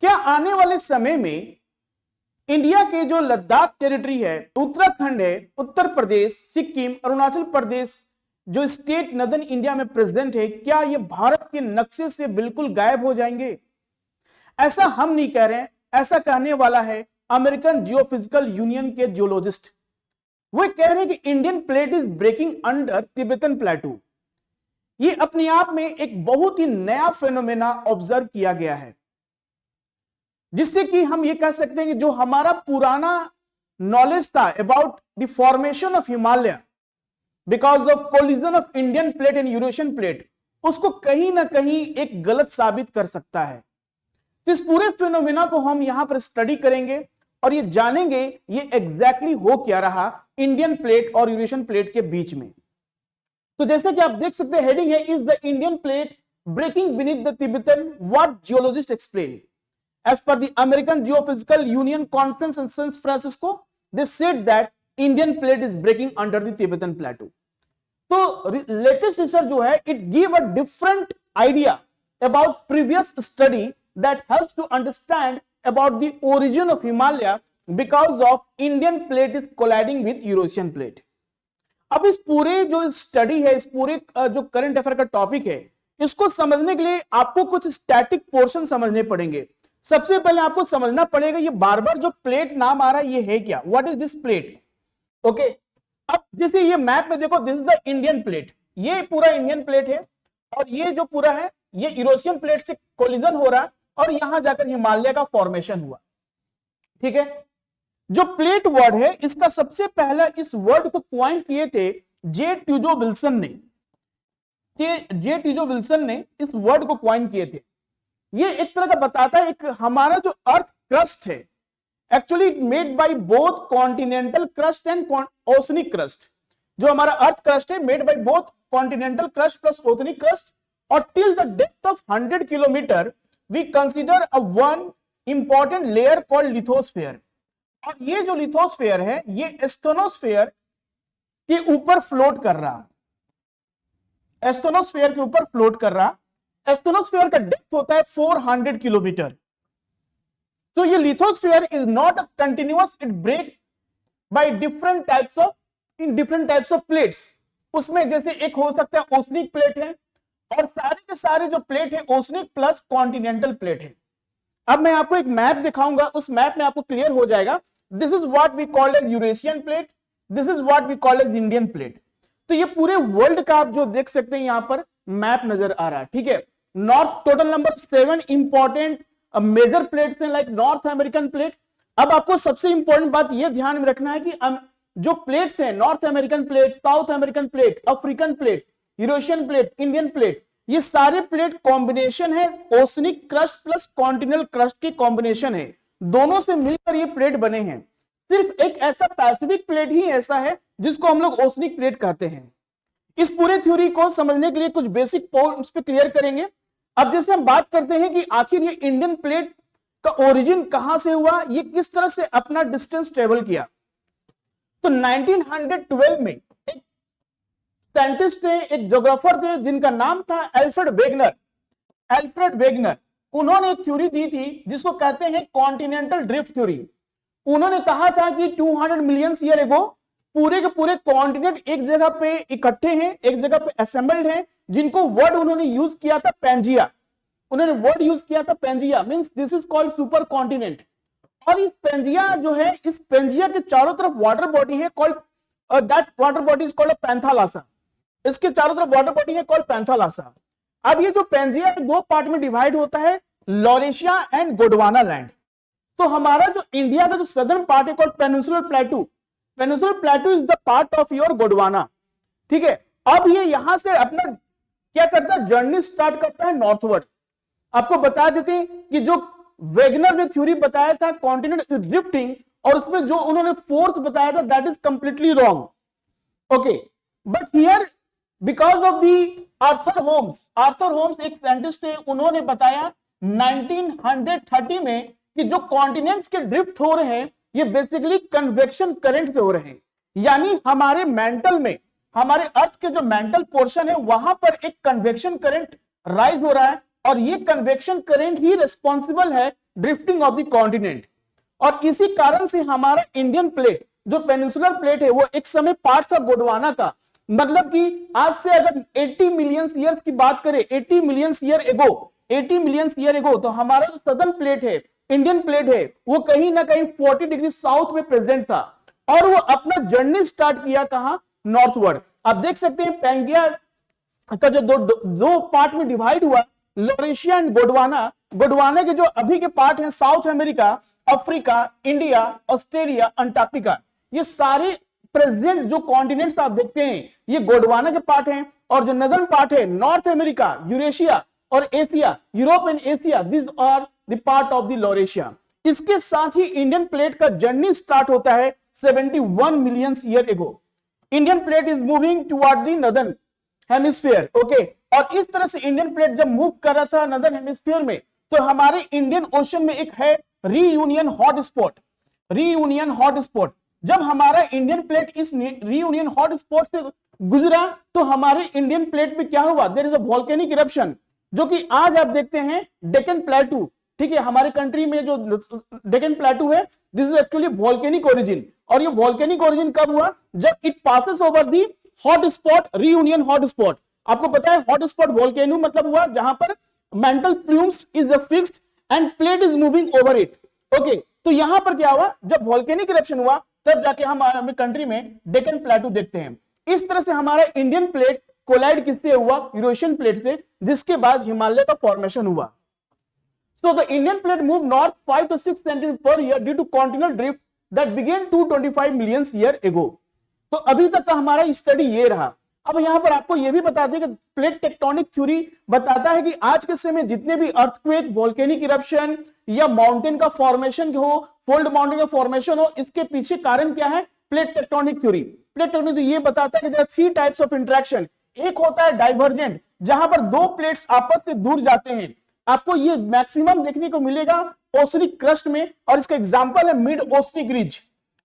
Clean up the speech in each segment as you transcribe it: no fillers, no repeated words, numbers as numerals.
क्या आने वाले समय में इंडिया के जो लद्दाख टेरिटरी है, उत्तराखंड है, उत्तर प्रदेश, सिक्किम, अरुणाचल प्रदेश जो स्टेट नदर्न इंडिया में प्रेजेंट है, क्या ये भारत के नक्शे से बिल्कुल गायब हो जाएंगे? ऐसा हम नहीं कह रहे हैं, ऐसा कहने वाला है अमेरिकन जियोफिजिकल यूनियन के जियोलॉजिस्ट। वो कह रहे हैं कि Indian plate is breaking under Tibetan plateau. ये अपने आप में एक बहुत ही नया फेनोमेना ऑब्जर्व किया गया है, जिससे कि हम ये कह सकते हैं कि जो हमारा पुराना नॉलेज था about the formation of Himalaya because of collision of Indian plate and Eurasian plate, उसको कहीं ना कहीं एक गलत साबित कर सकता है। तो इस पूरे फिनोमेना को हम यहां पर स्टडी करेंगे और ये जानेंगे ये एग्जैक्टली हो क्या रहा इंडियन प्लेट और यूरेशियन प्लेट के बीच में। तो जैसे कि आप देख सकते हैं, हेडिंग है is the Indian plate breaking beneath the Tibetan, what geologist explain. As per the American Geophysical Union conference in San Francisco, they said that Indian plate is breaking under the Tibetan plateau. तो latest research जो है, it give a different idea about previous study that helps to understand about the origin of Himalaya because of Indian plate is colliding with Eurasian plate. अब इस पूरे जो study है, इस पूरे जो करंट अफेयर का टॉपिक है, इसको समझने के लिए आपको कुछ स्टैटिक पोर्शन समझने पड़ेंगे। सबसे पहले आपको समझना पड़ेगा ये बार बार जो प्लेट नाम आ रहा है ये है क्या, what is this plate. Okay, अब जैसे ये मैप में देखो, this is the Indian plate, ये पूरा इंडियन प्लेट है और ये जो पूरा है ये यूरोशियन प्लेट से कोलिजन हो रहा है और यहां जाकर हिमालय का फॉर्मेशन हुआ। ठीक है, जो प्लेट वर्ड है इसका सबसे पहला इस वर्ड को क्वाइन किए थे जे ट्यूजो विल्सन ने। जे ट्यूजो विल्सन ने इस वर्ड को क्वाइन किए थे। ये एक तरह का बताता है एक हमारा जो अर्थ क्रस्ट है actually made by both continental crust and oceanic crust. जो हमारा अर्थ क्रस्ट है made by both continental crust plus oceanic crust, और till the depth of 100 kilometre we consider a one important layer called lithosphere. और ये जो lithosphere है ये एस्टेनोस्फेयर के ऊपर फ्लोट कर रहा, एस्टेनोस्फेयर के ऊपर फ्लोट कर रहा। एस्टेनोस्फेयर का डेप्थ होता है 400 किलोमीटर। तो ये lithosphere is not a continuous, it break by different types of plates. उसमें जैसे एक हो सकता है ओशनिक प्लेट है और सारे के सारे जो प्लेट है ओशनिक प्लस कॉन्टिनेंटल प्लेट है। अब मैं आपको एक मैप दिखाऊंगा, उस मैप में आपको क्लियर हो जाएगा this is what we call as Eurasian plate, this is what we call as Indian plate. तो ये पूरे वर्ल्ड का आप जो देख सकते हैं यहां पर मैप नजर आ रहा है। ठीक है, north total number 7 important major plates हैं लाइक नॉर्थ अमेरिकन प्लेट। अब आपको सबसे इंपॉर्टेंट बात यह ध्यान में रखना है कि जो प्लेट्स हैं north American plate, south American plate, African plate, Eurasian plate, Indian plate, ये सारे प्लेट कॉम्बिनेशन है oceanic crust plus continental crust के कॉम्बिनेशन है। दोनों से मिलकर ये प्लेट बने हैं। सिर्फ एक ऐसा पैसिफिक प्लेट ही ऐसा है जिसको हम लोग ओशनिक प्लेट कहते हैं। इस पूरे थ्योरी को समझने के लिए कुछ बेसिक पॉइंट्स पे क्लियर करेंगे। अब जैसे हम बात करते हैं कि आखिर ये इंडियन प्लेट का ओरिजिन कहां से हुआ, ये किस तरह से अपना डिस्टेंस ट्रेवल किया। तो 1912 में एक साइंटिस्ट थे, एक ज्योग्राफर थे जिनका नाम था एल्फ्रेड वेगनर। उन्होंने एक थ्योरी दी थी जिसको कहते हैं कॉन्टिनेंटल ड्रिफ्ट थ्योरी। उन्होंने कहा था कि 200 मिलियन ईयर एगो पूरे के पूरे कॉन्टिनेंट एक जगह पे इकट्ठे हैं, एक जगह पे असेंबल्ड हैं, जिनको वर्ड उन्होंने यूज किया था पेंजिया। उन्होंने वर्ड यूज किया था Pangaea, means this is called super continent. और इस पेंजिया जो है, इस पेंजिया के चारों तरफ वाटर बॉडी है called that water body is called Panthalassa. इसके चारों तरफ वाटर बॉडी है कॉल्ड पैंथालासा। अब ये जो पेंजिया है दो पार्ट में डिवाइड होता है, लॉरेशिया एंड गोंडवाना लैंड। तो हमारा जो इंडिया का जो सदर्न पार्ट है called peninsular प्लेटू, peninsular प्लेटू is the part of your Gondwana. ठीक है, अब ये यहां से अपना क्या करता है, जर्नी स्टार्ट करता है नॉर्थवर्ड। आपको बता देते हैं कि जो वेगनर ने थ्योरी बताया था कॉन्टिनेंट इज ड्रिफ्टिंग, और उसमें जो उन्होंने फोर्थ बताया था that is completely wrong. Okay, but here because of the Arthur Holmes एक साइंटिस्ट थे, उन्होंने बताया 1930 में कि जो कॉन्टिनेंट्स के ड्रिफ्ट हो रहे हैं ये बेसिकली कन्वेक्शन करंट से हो रहे हैं। यानी हमारे मेंटल में, हमारे अर्थ के जो मेंटल पोर्शन है वहां पर एक कन्वेक्शन करंट राइज हो रहा है, और ये कन्वेक्शन करंट ही रिस्पॉन्सिबल है ड्रिफ्टिंग ऑफ द कॉन्टिनेंट। और इसी कारण से हमारा इंडियन प्लेट जो पेनिनसुलर प्लेट है वो एक समय पार्ट था गोंडवाना का। मतलब कि आज से अगर 80 मिलियन ईयर की बात करें, 80 मिलियन ईयर एगो, तो हमारा जो सदर्न प्लेट है, इंडियन प्लेट है, वो कहीं ना कहीं 40 डिग्री साउथ में प्रेजेंट था और वो अपना जर्नी स्टार्ट किया कहां, नॉर्थवर्ड। आप देख सकते हैं पैंगिया का जो दो पार्ट में डिवाइड हुआ, लॉरेशिया एंड गोंडवाना। गोंडवाना के जो अभी के पार्ट हैं south America, Africa, India, Australia, Antarctica, ये सारे प्रेजेंट जो कॉन्टिनेंट्स आप देखते हैं ये गोंडवाना के पार्ट हैं। और जो नदर्न पार्ट है, नॉर्थ अमेरिका, यूरेशिया और Asia, Europe and Asia, this are the part of the Laurasia. इसके साथ ही इंडियन प्लेट का जर्नी स्टार्ट होता है 71 million year ago. Indian plate is moving toward the northern hemisphere, okay. और इस तरह से इंडियन प्लेट जब मूव कर रहा था नदर्न हेमिस्फीयर में, तो हमारे इंडियन ओशन में एक है रीयूनियन हॉटस्पॉट। रीयूनियन हॉटस्पॉट, जब हमारा इंडियन प्लेट इस रीयूनियन हॉटस्पॉट से गुजरा तो हमारे इंडियन प्लेट में क्या हुआ, there is a volcanic eruption, जो कि आज आप देखते हैं डेक्कन प्लेटू, ठीक है। हमारे कंट्री में जो डेक्कन प्लेटू है, this is actually volcanic origin. और ये वोल्केनिक ओरिजिन कब हुआ, जब it passes over the hotspot, reunion hotspot. आपको पता है हॉटस्पॉट वोल्केनो मतलब हुआ जहां पर mental plumes is fixed end plate is moving over it, okay. तो यहां पर क्या हुआ, जब वोल्केनिक इरप्शन हुआ तब जाके हम हमारे कंट्री में डेक्कन प्लेटू देखते हैं। इस तरह से हमारा इंडियन प्लेट कोलाइड किससे हुआ, यूरेशियन प्लेट से, जिसके बाद हिमालय का फॉर्मेशन हुआ। So the Indian plate moved north 5 to 6 centimeters per year due to continental drift that began 225 million year ago. तो अभी तक का हमारा स्टडी ये रहा। अब यहां पर आपको ये भी बता दें कि प्लेट टेक्टोनिक थ्योरी बताता है कि आज के समय जितने भी अर्थक्वेक, वोल्केनिक इरप्शन या माउंटेन का फॉर्मेशन हो, फोल्ड माउंटेन का फॉर्मेशन हो, इसके पीछे कारण क्या है, plate tectonic theory. Plate tectonic theory ये बताता है कि there are 3 types of interaction. एक होता है डाइवर्जेंट, जहां पर दो प्लेट्स आपस से दूर जाते हैं। आपको ये मैक्सिमम देखने को मिलेगा ओशनिक क्रस्ट में, और इसका एग्जांपल है mid oceanic ridge,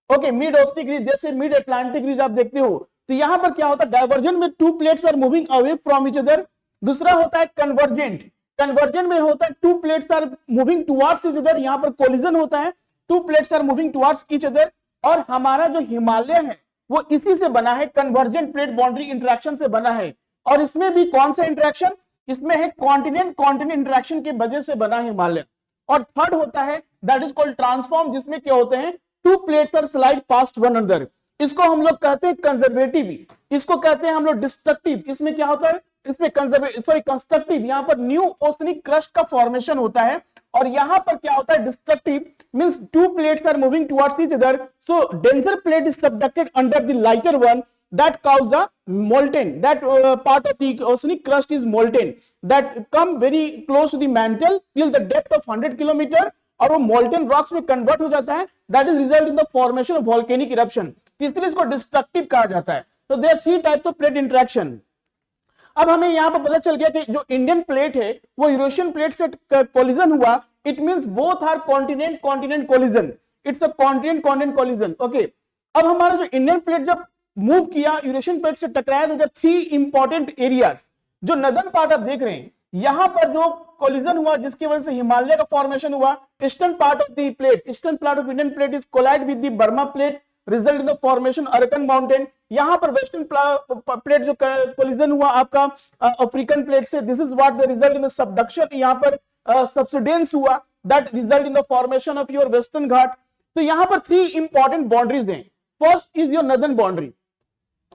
okay. Mid oceanic ridge जैसे मिड अटलांटिक रिज आप देखते हो, तो यहां पर क्या होता है, डाइवर्जेंट में 2 plates are moving away from each other. दूसरा होता है कन्वर्जेंट, कन्वर्जेंट में होता है 2 plates are moving towards each other, यहां पर कोलिजन होता है, 2 plates are moving towards each other. और हमारा जो हिमालय है वो इसी से बना है, कन्वर्जेंट प्लेट बाउंड्री इंटरेक्शन से बना है। और इसमें भी कौन सा इंटरेक्शन, इसमें है कॉन्टिनेंट कॉन्टिनेंट इंटरेक्शन की वजह से बना हिमालय। और थर्ड होता है दैट इज कॉल्ड ट्रांसफॉर्म, जिसमें क्या होते हैं 2 plates are slide past one another. इसको हम लोग कहते हैं कंजर्वेटिव, इसको कहते हैं हम लोग डिस्ट्रक्टिव। इसमें क्या होता है, इसमें कंस्ट्रक्टिव, यहां पर न्यू ओशनिक क्रस्ट का फॉर्मेशन होता है। और यहां पर क्या होता है, destructive means 2 plates are moving towards each other, so denser plate is subducted under the lighter one, that cause a molten, that part of the oceanic crust is molten, that come very close to the mantle till the depth of 100 kilometer, और वो molten rocks में convert हो जाता है, that is result in the formation of volcanic eruption। इसलिए इसको destructive कहा जाता है। तो there are 3 types of plate interaction। अब हमें यहाँ पर पता चल गया कि जो इंडियन प्लेट है वो यूरेशियन प्लेट से कोलिजन हुआ, it means both are continent continent collision, it's a continent continent collision, okay. अब हमारा जो इंडियन प्लेट जब मूव किया यूरेशियन प्लेट से टकराया, तो 3 इंपॉर्टेंट एरियाज, जो नदर्न पार्ट आप देख रहे हैं, यहां पर जो कोलिजन हुआ जिसकी वजह से हिमालय का फॉर्मेशन हुआ, eastern part of the plate, eastern part of Indian plate is collide with the Burma plate, result in the formation Arakan mountain. यहां पर वेस्टर्न प्लेट जो कोलिजन हुआ आपका अफ्रीकन प्लेट से, this is what the result in the subduction, यहां पर subsidence हुआ, that result in the formation of your western Ghat. तो यहां पर 3 इंपॉर्टेंट बाउंड्रीज हैं। First is your northern boundary,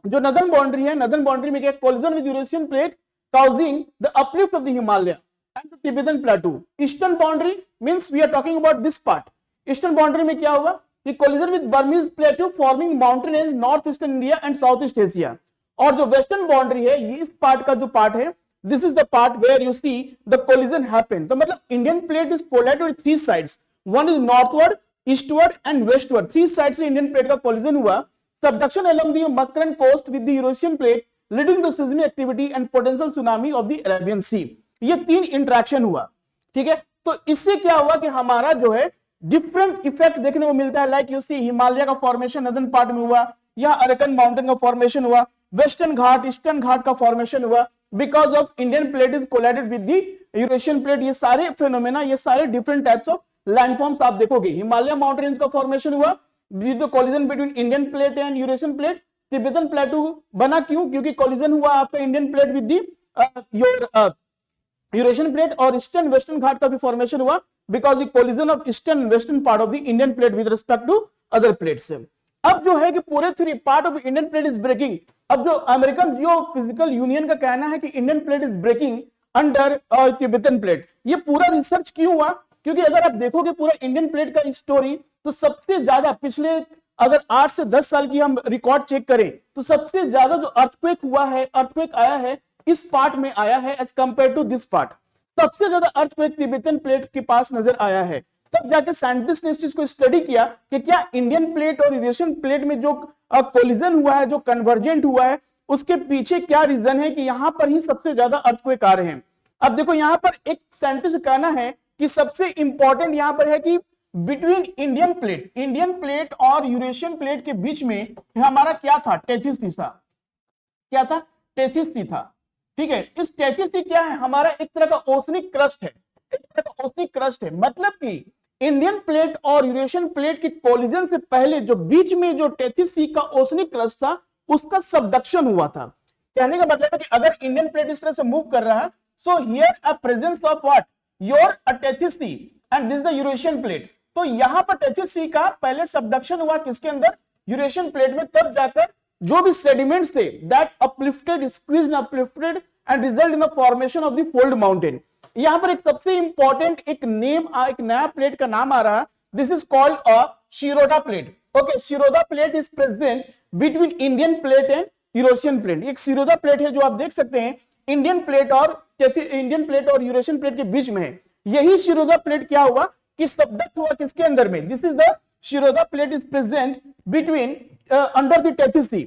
जो नदर्न बाउंड्री है, नदर्न बाउंड्री में क्या, collision with Eurasian plate causing the uplift of the Himalaya and the Tibetan plateau. Eastern boundary means we are talking about this part. Eastern boundary में क्या होगा, कि collision with Burmese plateau forming mountain range northeastern India and southeast Asia. और जो western boundary है, ये इस part का जो part है, this is the part where you see the collision happen. तो मतलब Indian plate is collided with 3 sides. One is northward, eastward and westward. 3 sides से Indian plate का collision हुआ. Subduction along the Makran coast with the Eurasian plate leading to seismic activity and potential tsunami of the Arabian Sea. ये 3 interaction हुआ, ठीक है। तो इससे क्या हुआ कि हमारा जो है डिफरेंट इफेक्ट देखने को मिलता है। लाइक यू सी हिमालय का फॉर्मेशन नदर्न पार्ट में हुआ, या अरकन माउंटेन का फॉर्मेशन हुआ, वेस्टर्न घाट ईस्टर्न घाट का फॉर्मेशन हुआ। Because of Indian plate is collided with the Eurasian plate. ये सारे फिनोमेना, ये सारे डिफरेंट टाइप्स ऑफ लैंडफॉर्म्स आप देखोगे। हिमालय माउंटेन रेंज का फॉर्मेशन हुआ with the collision between Indian plate and Eurasian plate. Tibetan plateau बना क्यों? क्योंकि कोलिजन हुआ आपका Indian plate with the Eurasian plate. और ईस्टर्न वेस्टर्न घाट का भी फॉर्मेशन हुआ because the collision of eastern western part of the Indian plate with respect to other plates. अब जो है कि पूरे three part of Indian plate is breaking. अब जो अमेरिकन जियोफिजिकल यूनियन का कहना है कि Indian plate is breaking under Tibetan plate. ये पूरा रिसर्च क्यों हुआ? क्योंकि अगर आप देखोगे पूरा इंडियन प्लेट का स्टोरी, तो सबसे ज्यादा पिछले अगर 8 से 10 साल की हम रिकॉर्ड चेक करें तो सबसे ज्यादा जो अर्थक्वेक हुआ है, अर्थक्वेक आया है इस पार्ट में आया है as compare to this part. सबसे ज्यादा अर्थक्वेक तिब्बतन प्लेट के पास नजर आया है। तब जाके साइंटिस्ट ने इस चीज को स्टडी किया कि क्या इंडियन प्लेट और यूरेशियन प्लेट में जो कोलिजन हुआ है, जो कन्वर्जेंट हुआ है, उसके पीछे क्या रीजन है कि यहां पर ही सबसे ज्यादा अर्थक्वेक आ रहे हैं। अब देखो यहां पर एक साइंटिस्ट का कहना है कि सबसे इंपॉर्टेंट यहां पर है कि बिटवीन इंडियन प्लेट और यूरेशियन प्लेट के बीच में हमारा क्या था? टेथिस थीसा। क्या था? टेथिस थी था। ठीक है, इस टेथिस थी क्या है? हमारा एक तरह का ओसनिक क्रस्ट है, एक तरह का ओसनिक क्रस्ट है। मतलब कि इंडियन प्लेट और यूरेशियन प्लेट के कोलिजन से पहले जो बीच में जो टेथिस सी का ओसनिक क्रस्ट था उसका सबडक्शन हुआ था। कहने का मतलब है कि अगर इंडियन प्लेट इस तरह से मूव कर रहा है, so here a presence of what? Your Tethys sea and this the Eurasian plate. तो यहां पर टेथिस सी का पहले सबडक्शन हुआ किसके अंदर? यूरेशियन प्लेट में। तब जाकर जो भी सेडिमेंट्स थे that uplifted, squeezed, uplifted and result in the formation of the fold mountain. यहां पर एक सबसे इंपॉर्टेंट एक नया प्लेट का नाम आ रहा है। This is called a Shiroda plate. Okay, Shiroda plate is present between Indian plate and Eurasian plate. एक शिरोदा प्लेट है जो आप देख सकते हैं इंडियन प्लेट और यूरेशियन प्लेट के बीच में है। यही शिरोदा प्लेट क्या हुआ कि सबडक्ट हुआ किसके अंदर में? This is the Shiroda plate is present between under the Tethys sea.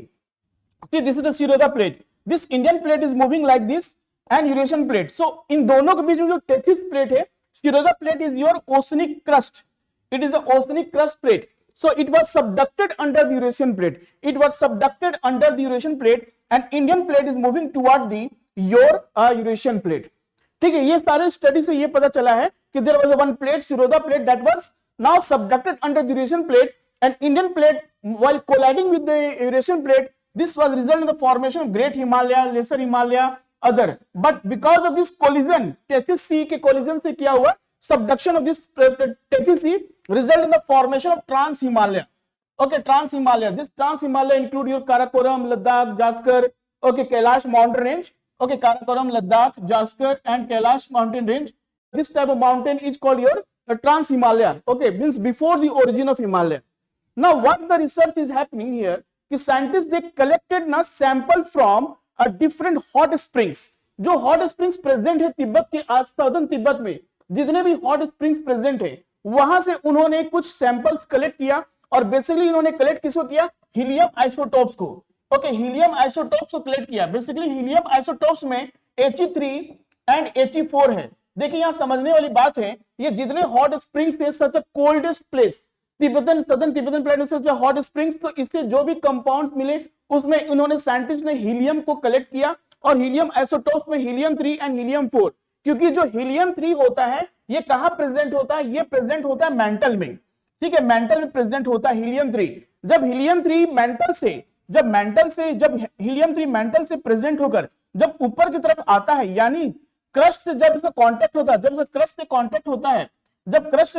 This is the Shiroda plate. This Indian plate is moving like this and Eurasian plate. So इन दोनों के बीच में जो टेथिस प्लेट है, Shiroda plate is your oceanic crust. It is the oceanic crust plate. So it was subducted under the Eurasian plate. It was subducted under the Eurasian plate and Indian plate is moving toward the your Eurasian plate. ठीक है, ये सारे study से ये पता चला है कि there was one plate, Shiroda plate, that was now subducted under the Eurasian plate and Indian plate while colliding with the Eurasian plate, this was result in the formation of Great Himalaya, Lesser Himalaya, other. But because of this collision, Tethys sea के collision से क्या हुआ? Subduction of this Tethys sea result in the formation of Trans Himalaya. Okay, Trans Himalaya. This Trans Himalaya include your Karakoram, Ladakh, Jaskar, okay, Kailash mountain range. Okay, Karakoram, Ladakh, Jaskar and Kailash mountain range. This type of mountain is called your Trans Himalaya. Okay, means before the origin of Himalaya. Now, what the research is happening here? कि scientists they collected ना sample from a different hot springs. जो hot springs present है तिब्बत के आस southern Tibet में, जितने भी hot springs present है वहां से उन्होंने कुछ सैंपल्स कलेक्ट किया और बेसिकली इन्होंने कलेक्ट किसको किया? हीलियम आइसोटोप्स को। ओके, हीलियम आइसोटोप्स को कलेक्ट किया। बेसिकली हीलियम आइसोटोप्स में He3 एंड He4 है। देखिए यहां समझने वाली बात है, ये जितने हॉट स्प्रिंग्स थे such a coldest place southern Tibetan plate such a hot springs, तो इससे जो भी कंपाउंड्स मिले उसमें इन्होंने साइंटिस्ट ने हीलियम को कलेक्ट किया और हीलियम आइसोटोप्स में He3 एंड He4। क्योंकि जो He3 होता है ये कहां प्रेजेंट होता है? ये प्रेजेंट होता है मेंटल में। ठीक है, मेंटल में प्रेजेंट होता है He3। जब He3 मेंटल से प्रेजेंट होकर जब ऊपर की तरफ आता है, यानी क्रस्ट से जब इसका कांटेक्ट होता है, जब क्रस्ट से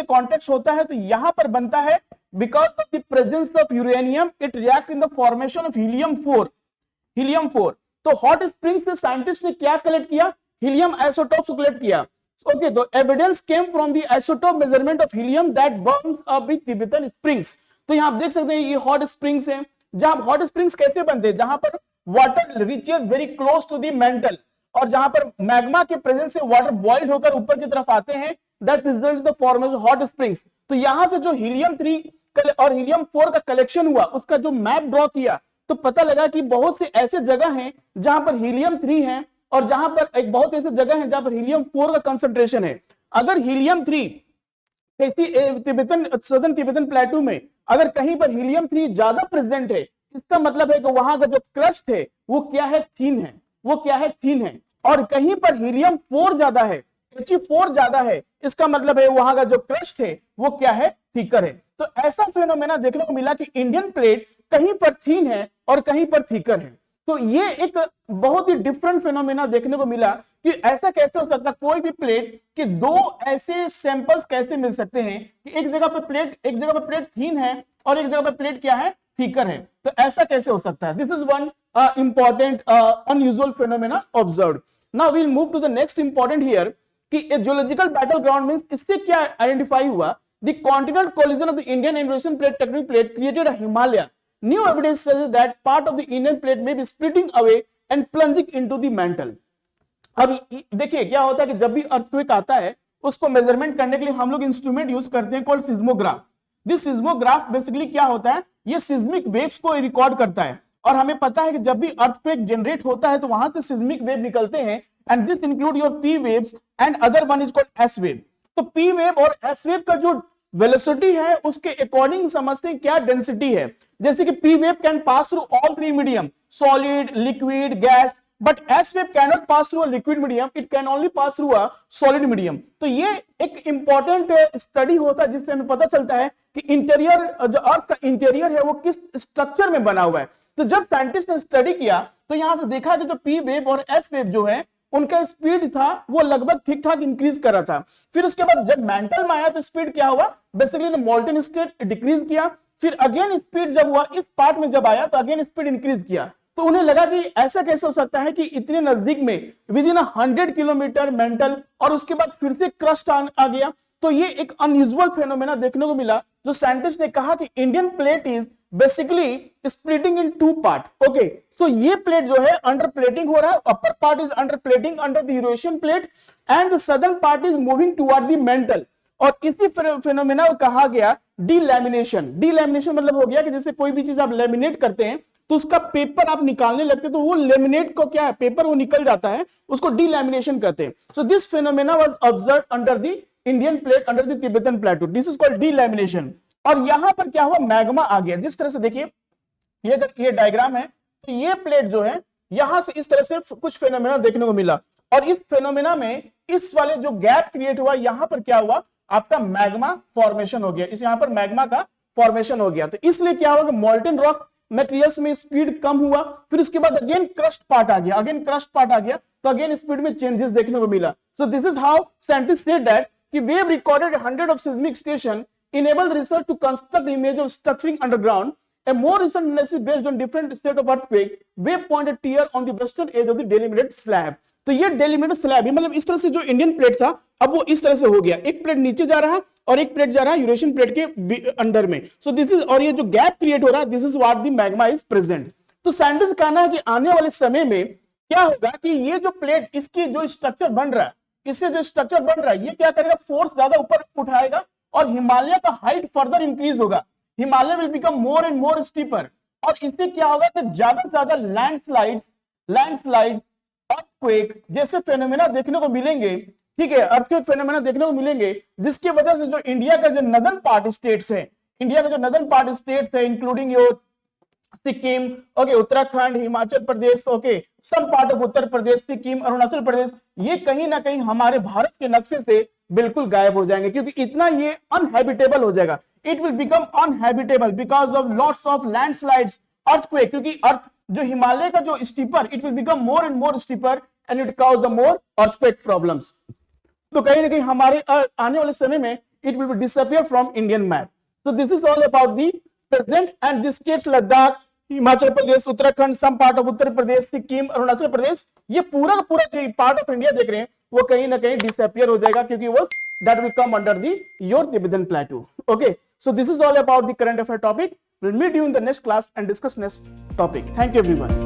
कांटेक्ट होता है तो यहां पर बनता है because of the presence of uranium it react in the formation of helium 4। तो हॉट स्प्रिंग्स से साइंटिस्ट ने क्या कलेक्ट किया? हीलियम आइसोटोप्स को कलेक्ट किया। Okay, the evidence came from the isotope measurement of helium that burns up with Tibetan springs. तो यहाँ आप देख सकते हैं ये हॉट स्प्रिंग्स हैं। जहां हॉट स्प्रिंग्स कैसे बनते हैं? जहां पर water reaches very close to the mantle और जहां पर मैग्मा के प्रेजेंस से वाटर बॉइल होकर ऊपर की तरफ आते हैं, that result the formation hot springs. तो यहां से जो He3 और He4 का कलेक्शन हुआ, उसका जो मैप ड्रॉ किया तो पता लगा कि बहुत से ऐसे जगह हैं जहां पर He3 है और जहां पर एक बहुत ऐसे जगह है जहां पर He4 का कंसंट्रेशन है। अगर He3 सदर्न तिब्बतन प्लेटू में अगर कहीं पर He3 ज्यादा प्रेजेंट है, इसका मतलब है कि वहां का जो क्रस्ट है वो क्या है? थीन है। और कहीं पर हीलियम 4 ज्यादा है, He4 ज्यादा है, इसका मतलब है वहां का जो क्रस्ट है वो क्या है, थिकर है। तो ऐसा फेनोमेना देखने को मिला कि इंडियन प्लेट कहीं पर थीन है और कहीं पर थिकर है। तो ये एक बहुत ही डिफरेंट फेनोमेना देखने को मिला कि ऐसा कैसे हो सकता है, कोई भी प्लेट के दो ऐसे सैंपल्स कैसे मिल सकते हैं कि एक जगह पे प्लेट थीन है और एक जगह पे प्लेट क्या है, थिकर है। तो ऐसा कैसे हो सकता है? This is one important unusual phenomena observed. Now we will move to the next important here कि जियोलॉजिकल बैटल ग्राउंड मींस, इससे क्या आइडेंटिफाई हुआ, the continental collision of the Indian and plate tectonic plate created a Himalaya. New evidence says that part of the Indian plate may be splitting away and plunging into the mantle. अब देखिए क्या होता है कि जब भी earthquake आता है उसको मेजरमेंट करने के लिए हम लोग इंस्ट्रूमेंट यूज करते हैं called seismograph. This seismograph basically क्या होता है, ये सिस्मिक वेव्स को रिकॉर्ड करता है और हमें पता है कि जब भी अर्थक्वेक जनरेट होता है तो वहां से सिस्मिक वेव निकलते हैं and this include your P waves and other one is called S wave. तो पी वेव और एस वेव का जो वेलोसिटी है उसके अकॉर्डिंग समझते हैं क्या डेंसिटी है। जैसे कि P wave can pass through all three medium, solid, liquid, gas, but S wave can not pass through a liquid medium, it can only pass through a solid medium. तो ये एक important study होता है जिससे हमें पता चलता है कि इंटीरियर, जो अर्थ का इंटीरियर है वो किस स्ट्रक्चर में बना हुआ है। तो जब साइंटिस्ट ने स्टडी किया तो यहां से देखा कि जो पी वेव और एस वेव जो है उनका स्पीड था वो लगभग ठीक ठाक इंक्रीज कर रहा था। फिर उसके बाद जब मेंटल में आया तो स्पीड क्या हुआ, बेसिकली मोल्टन स्टेट डिक्रीज किया। फिर अगेन स्पीड जब हुआ इस पार्ट में जब आया तो अगेन स्पीड इंक्रीज किया। तो उन्हें लगा कि ऐसा कैसे हो सकता है कि इतने नजदीक में विद इन 100 किलोमीटर मेंटल और उसके बाद फिर से क्रस्ट आ गया। तो ये एक अनयूजुअल फेनोमेना देखने को मिला जो साइंटिस्ट ने कहा कि Indian plate is basically splitting in 2 part. Okay, so ये प्लेट जो है अंडर प्लेटिंग हो रहा है, upper part is under plating under the Eurasian plate and the southern part is moving toward the mantle. और इसी फेनोमेना को कहा गया डीलैमिनेशन। डीलैमिनेशन मतलब हो गया कि जैसे कोई भी चीज आप लेमिनेट करते हैं तो उसका पेपर आप निकालने लगते हैं तो वो लेमिनेट को क्या है, पेपर वो निकल जाता है, उसको डीलैमिनेशन कहते हैं। So this phenomena was observed under the Indian plate under the Tibetan plateau, this is called delamination. और यहां पर क्या हुआ, मैग्मा आ गया। जिस तरह से देखिए ये डायग्राम है, तो ये प्लेट जो है यहां से इस तरह से कुछ फेनोमेना देखने को मिला और इस फेनोमेना में इस वाले जो गैप क्रिएट हुआ यहां पर क्या हुआ, आपका मैग्मा फॉर्मेशन हो गया। इस यहां पर मैग्मा का फॉर्मेशन हो गया। तो इसलिए क्या हुआ कि मोल्टन रॉक मटेरियल्स में स्पीड कम हुआ। फिर उसके बाद अगेन क्रस्ट पार्ट आ गया, तो अगेन स्पीड में चेंजेस देखने को मिला। So this is how scientist said that कि we have recorded 100 of seismic station enable research to construct the image of structuring underground. A more recent analysis based on different state of earthquake wave pointed tear on the western edge of the delimited slab. तो ये delimited slab मतलब इस तरह से जो Indian plate था अब वो इस तरह से हो गया, एक प्लेट नीचे जा रहा है और एक प्लेट जा रहा है यूरेशियन प्लेट के अंडर में। सो दिस इज, और ये जो गैप क्रिएट हो रहा है, this is what the magma is present. तो साइंटिस्ट का कहना है कि आने वाले समय में क्या होगा कि ये जो प्लेट, इसकी जो स्ट्रक्चर बन रहा है, इससे जो स्ट्रक्चर बन रहा है ये क्या करेगा, फोर्स ज्यादा ऊपर उठाएगा और हिमालय का हाइट फर्दर इंक्रीज होगा। Himalaya will become more and more steeper और इससे क्या होगा कि ज्यादा से ज्यादा लैंडस्लाइड, अर्थक्वेक जैसे फेनोमेना देखने को मिलेंगे। ठीक है, अर्थक्वेक फेनोमेना देखने को मिलेंगे जिसकी वजह से जो इंडिया का जो नदर्न पार्ट स्टेट्स है, including your Sikkim, okay, Uttarakhand, Himachal Pradesh, okay, some part of Uttar Pradesh, Sikkim, Arunachal Pradesh, ये कहीं ना कहीं हमारे भारत के नक्शे से बिल्कुल गायब हो जाएंगे क्योंकि इतना ये अनहैबिटेबल हो जाएगा। It will become uninhabitable because of lots of landslides, earthquake, क्योंकि अर्थ जो हिमालय का जो steeper, it will become more and more steeper and it cause the more earthquake problems. तो कहीं ना कहीं हमारे आने वाले समय में it will disappear from Indian map. So this is all about the present and the states Ladakh, Himachal Pradesh, Uttarakhand, some part of Uttar Pradesh, Sikkim, Arunachal Pradesh, ये पूरा का पूरा जो पार्ट ऑफ इंडिया देख रहे हैं वो कहीं ना कहीं डिसअपियर हो जाएगा क्योंकि वो that will come under the your Tibetan plateau. Okay, so this is all about the current affair topic. We'll meet you in the next class and discuss next topic. Thank you everyone.